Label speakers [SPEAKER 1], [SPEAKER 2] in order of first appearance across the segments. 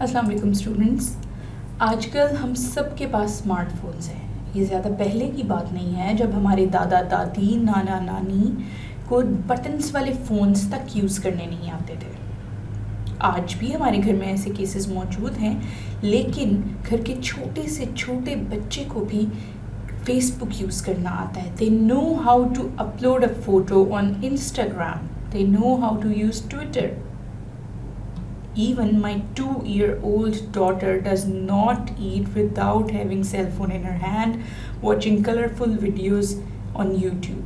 [SPEAKER 1] अस्सलाम वालेकुम स्टूडेंट्स। आजकल हम सब के पास स्मार्टफोन्स हैं। ये ज़्यादा पहले की बात नहीं है जब हमारे दादा दादी नाना नानी को बटन्स वाले फ़ोन्स तक यूज़ करने नहीं आते थे। आज भी हमारे घर में ऐसे केसेस मौजूद हैं, लेकिन घर के छोटे से छोटे बच्चे को भी फेसबुक यूज़ करना आता है। They know how to upload a photo on Instagram, they know how to use Twitter. Even my 2-year-old daughter does not eat without having cell phone in her hand, watching colorful videos on YouTube.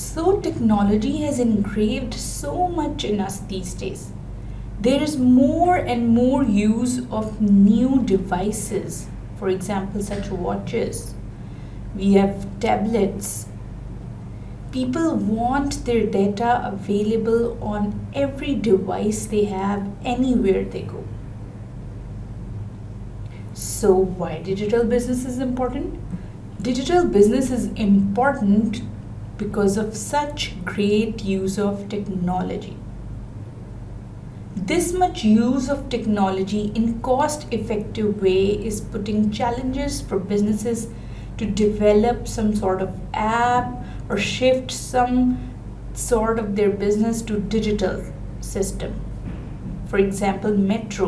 [SPEAKER 1] So technology has engraved so much in us these days. There is more and more use of new devices. For example, such watches. We have tablets. People want their data available on every device they have anywhere they go. So why digital business is important? Digital business is important because of such great use of technology. This much use of technology in cost-effective way is putting challenges for businesses to develop some sort of app or shift some sort of their business to digital system. For example, Metro.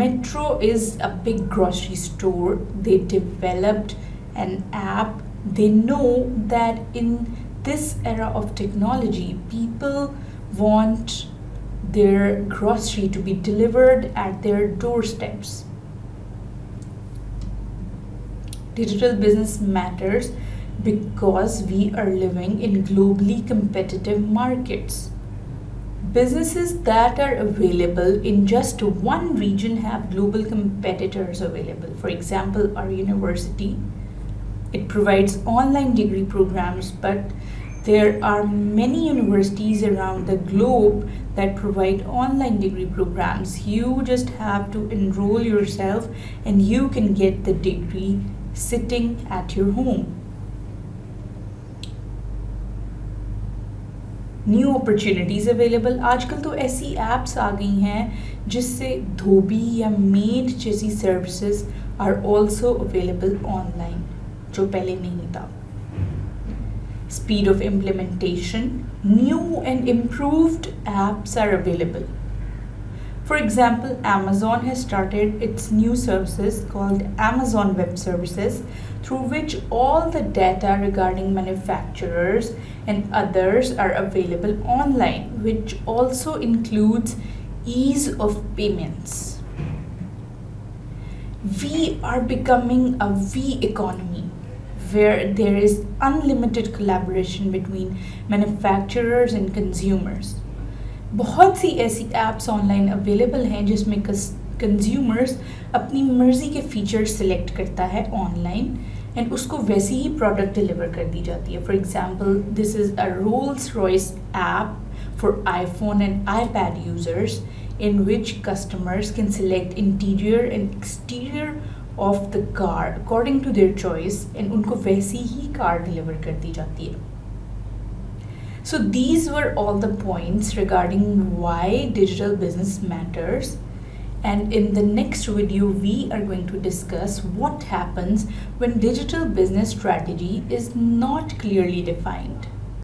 [SPEAKER 1] Metro is a big grocery store. They developed an app. They know that in this era of technology, people want their grocery to be delivered at their doorsteps. Digital business matters because we are living in globally competitive markets. Businesses that are available in just one region have global competitors available. For example, our university, it provides online degree programs, but there are many universities around the globe that provide online degree programs. You just have to enroll yourself and you can get the degree sitting at your home. New opportunities available. आजकल तो ऐसी apps आ गई हैं जिससे धोबी या maid जैसी services are also available online, जो पहले नहीं था। Speed of implementation, new and improved apps are available. For example, Amazon has started its new services called Amazon Web Services, through which all the data regarding manufacturers and others are available online, which also includes ease of payments. We are becoming a V economy, where there is unlimited collaboration between manufacturers and consumers. बहुत सी ऐसी apps online available हैं जिसमें consumers अपनी मर्ज़ी के features select करता है online and उसको वैसी ही प्रोडक्ट डिलीवर कर दी जाती है. For example, this is a Rolls Royce app for iPhone and iPad users in which customers can select interior and exterior of the car according to their choice and उनको वैसी ही car deliver कर दी जाती है. So these were all the points regarding why digital business matters, and in the next video we are going to discuss what happens when digital business strategy is not clearly defined.